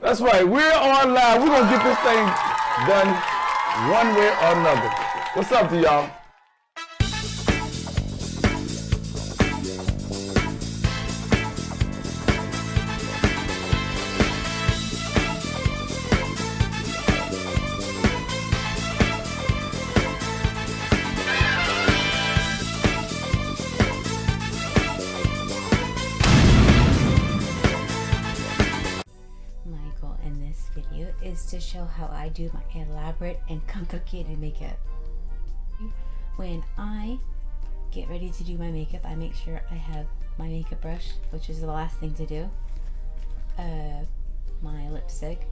That's right. We're on live. We're gonna get this thing done one way or another. What's up to y'all? Is to show how I do my elaborate and complicated makeup. When I get ready to do my makeup, I make sure I have my makeup brush, which is the last thing to do, my lipstick.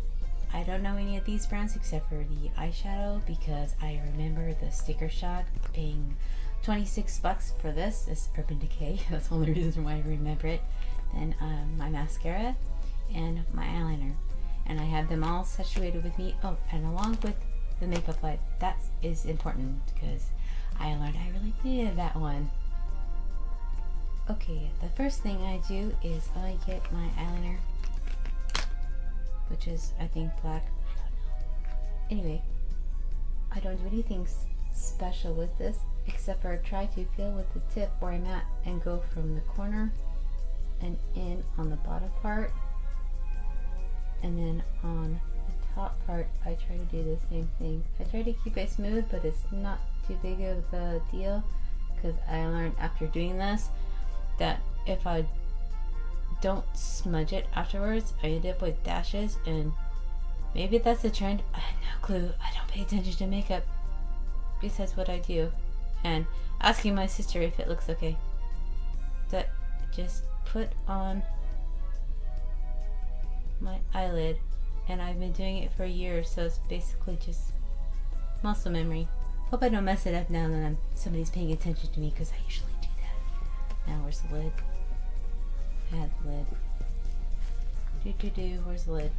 I don't know any of these brands except for the eyeshadow because I remember the Sticker Shock paying $26 for this. It's Urban Decay. That's the only reason why I remember it. Then my mascara and my eyeliner. And I have them all situated with me. Oh, and along with the makeup wipe. That is important because I learned I really needed that one. Okay, the first thing I do is I get my eyeliner, which is, I think, black. I don't know. Anyway, I don't do anything special with this except for try to feel with the tip where I'm at and go from the corner and in on the bottom part. And then on the top part, I try to do the same thing. I try to keep it smooth, but it's not too big of a deal because I learned after doing this that if I don't smudge it afterwards, I end up with dashes, and maybe that's a trend. I have no clue. I don't pay attention to makeup besides what I do. And asking my sister if it looks okay. That just put on my eyelid, and I've been doing it for a year, so it's basically just muscle memory. Hope I don't mess it up now that somebody's paying attention to me, because I usually do that. Now where's the lid? Add the lid. Where's the lid?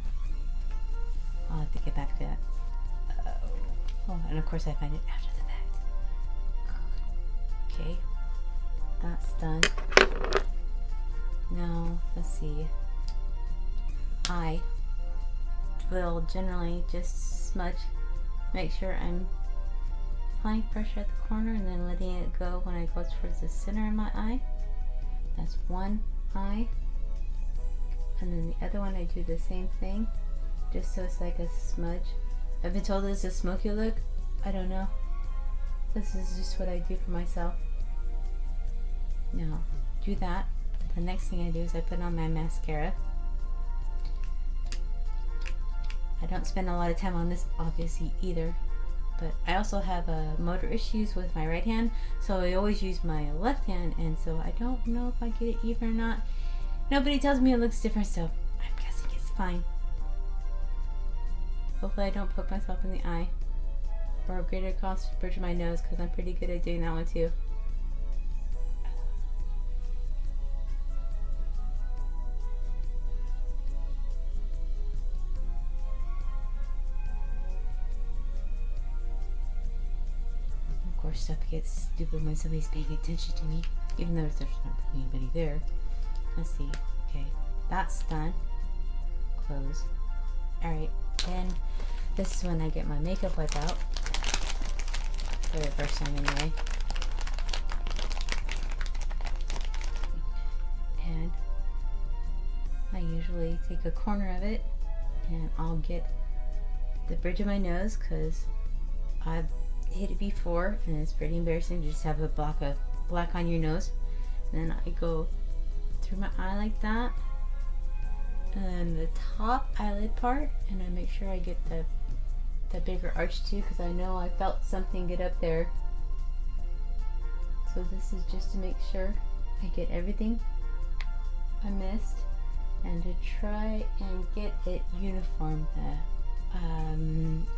I'll have to get back to that. Oh, and of course I find it after the fact. Okay, that's done. Now let's see. I will generally just smudge, make sure I'm applying pressure at the corner and then letting it go when I go towards the center of my eye. That's one eye. And then the other one I do the same thing, just so it's like a smudge. I've been told it's a smoky look. I don't know. This is just what I do for myself. Now, do that. The next thing I do is I put on my mascara. I don't spend a lot of time on this obviously either, but I also have motor issues with my right hand, so I always use my left hand, and so I don't know if I get it even or not. Nobody tells me it looks different, so I'm guessing it's fine. Hopefully I don't poke myself in the eye or a greater across the bridge of my nose, because I'm pretty good at doing that one too. Stuff gets stupid when somebody's paying attention to me, even though there's not anybody there. Let's see. Okay, that's done. Close. Alright, then this is when I get my makeup wipe out. For the first time anyway. And I usually take a corner of it and I'll get the bridge of my nose, because I've hit it before and it's pretty embarrassing to just have a block of black on your nose. And then I go through my eye like that, and then the top eyelid part, and I make sure I get the bigger arch too, because I know I felt something get up there. So this is just to make sure I get everything I missed, and to try and get it uniform, the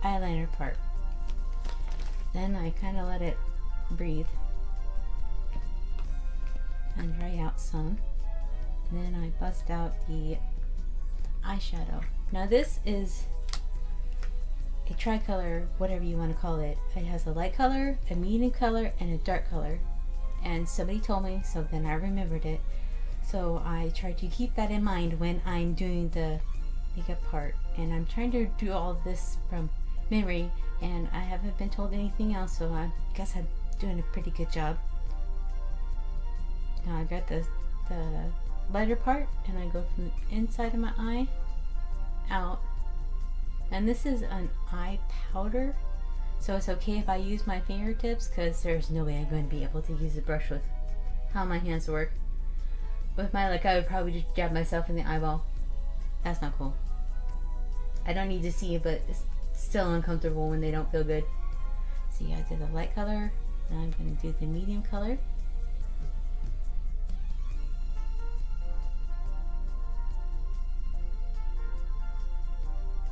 eyeliner part. Then I kind of let it breathe and dry out some. And then I bust out the eyeshadow. Now this is a tricolor, whatever you want to call it. It has a light color, a medium color, and a dark color. And somebody told me, so then I remembered it. So I try to keep that in mind when I'm doing the makeup part, and I'm trying to do all of this from memory, and I haven't been told anything else, so I guess I'm doing a pretty good job. Now I got the lighter part, and I go from the inside of my eye out, and this is an eye powder, so it's okay if I use my fingertips, because there's no way I'm going to be able to use a brush with how my hands work. With my luck, I would probably just jab myself in the eyeball. That's not cool. I don't need to see it, but it's still uncomfortable when they don't feel good. So yeah, I did the light color. Now I'm going to do the medium color.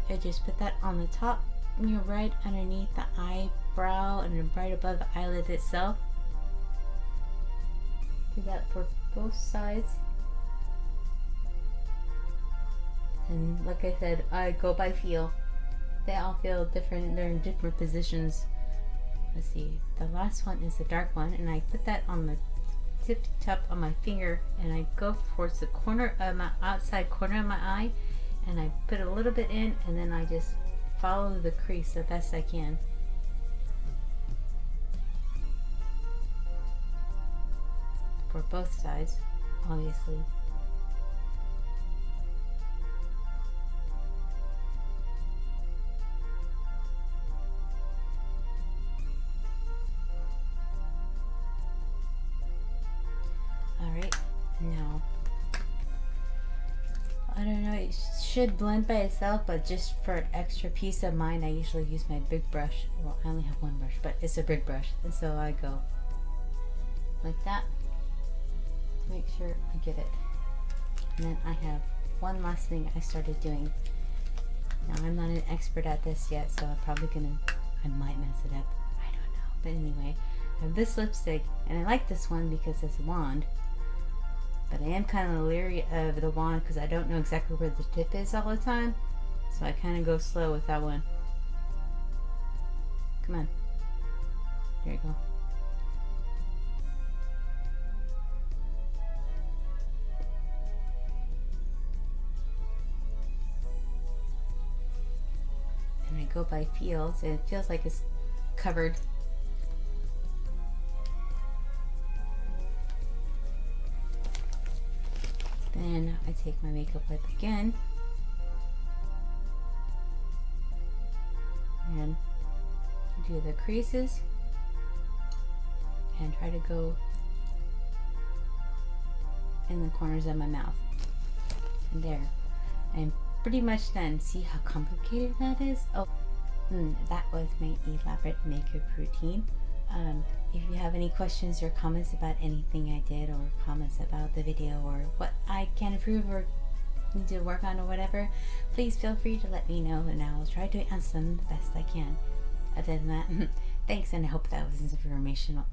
I just put that on the top, right underneath the eyebrow and right above the eyelid itself. Do that for both sides. And like I said, I go by feel. They all feel different. They're in different positions. Let's see. The last one is the dark one, and I put that on the tip top of my finger, and I go towards the corner of my outside corner of my eye, and I put a little bit in, and then I just follow the crease the best I can. For both sides, obviously. Alright, now, I don't know, it should blend by itself, but just for an extra peace of mind, I usually use my big brush. Well, I only have one brush, but it's a big brush, and so I go like that. Make sure I get it. And then I have one last thing I started doing. Now I'm not an expert at this yet, so I might mess it up. I don't know. But anyway, I have this lipstick, and I like this one because it's a wand. But I am kind of leery of the wand because I don't know exactly where the tip is all the time. So I kind of go slow with that one. Come on. There you go. Go by feels, and it feels like it's covered. Then I take my makeup wipe again and do the creases and try to go in the corners of my mouth. And there, I'm pretty much done. See how complicated that is? Oh, that was my elaborate makeup routine. If you have any questions or comments about anything I did, or comments about the video, or what I can improve or need to work on or whatever, please feel free to let me know, and I will try to answer them the best I can. Other than that, thanks, and I hope that was informational.